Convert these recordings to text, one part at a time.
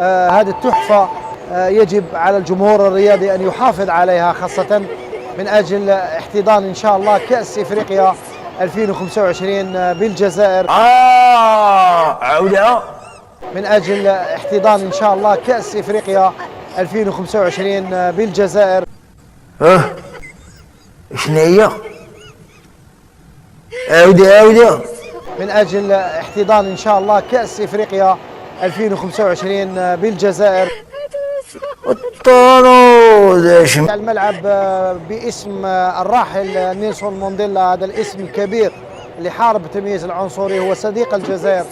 هذه التحفة يجب على الجمهور الرياضي أن يحافظ عليها، خاصة من أجل احتضان إن شاء الله كأس إفريقيا 2025 بالجزائر. عودة من أجل احتضان إن شاء الله كأس إفريقيا 2025 بالجزائر. شنو هي؟ عودة من أجل احتضان إن شاء الله كأس إفريقيا 2025 بالجزائر. الملعب باسم الراحل نيلسون مانديلا، هذا الاسم الكبير اللي حارب التمييز العنصري، هو صديق الجزائر.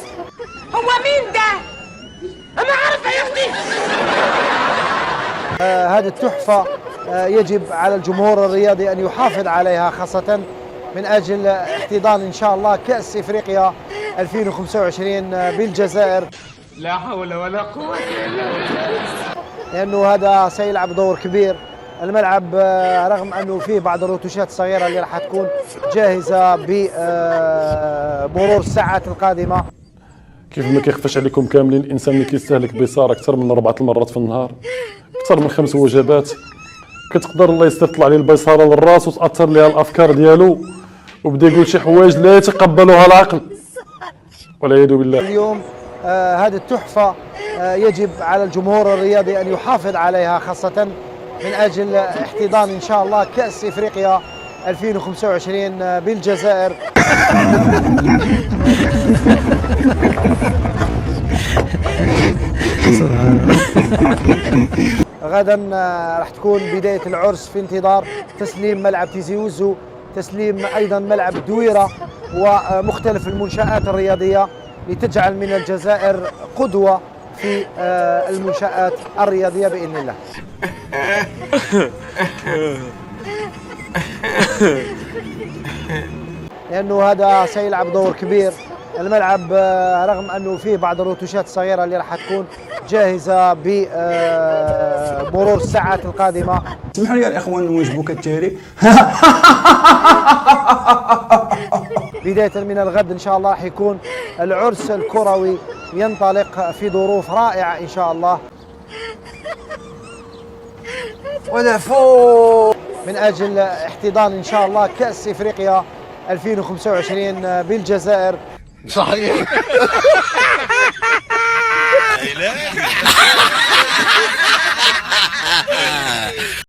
هو مين ده؟ أنا عارفة يا ابني. هذه التحفة يجب على الجمهور الرياضي أن يحافظ عليها، خاصة من أجل احتضان إن شاء الله كأس إفريقيا 2025 بالجزائر. لا حول ولا قوة إلا بالله. لأنه هذا سيلعب دور كبير. الملعب رغم أنه فيه بعض الروتوشات الصغيرة اللي راح تكون جاهزة بمرور الساعات القادمة. كيف ما كيخفاش عليكم كاملين، الانسان اللي كيستهلك بصار اكثر من 4 مرات في النهار، اكثر من 5 وجبات، كتقدر الله يستر تطلع عليه البيصاره للراس وتاثر ليها الافكار ديالو، وبدا يقول شي حوايج لا يتقبلها العقل والعياذ بالله. اليوم هذه التحفة يجب على الجمهور الرياضي أن يحافظ عليها، خاصة من أجل احتضان إن شاء الله كأس إفريقيا 2025 بالجزائر. غدا راح تكون بداية العرس في انتظار تسليم ملعب تيزي وزو، تسليم أيضا ملعب الدويرة ومختلف المنشآت الرياضية، لتجعل من الجزائر قدوة في المنشآت الرياضية بإذن الله. لأنه هذا سيلعب دور كبير. الملعب رغم أنه فيه بعض الروتوشات الصغيرة اللي راح تكون جاهزة بمرور الساعات القادمة. اسمحوا لي يا الإخوان نواجبوك التالي. بداية من الغد إن شاء الله راح يكون العرس الكروي ينطلق في ظروف رائعة إن شاء الله، ولا فوق من أجل احتضان إن شاء الله كأس إفريقيا 2025 بالجزائر. صحيح.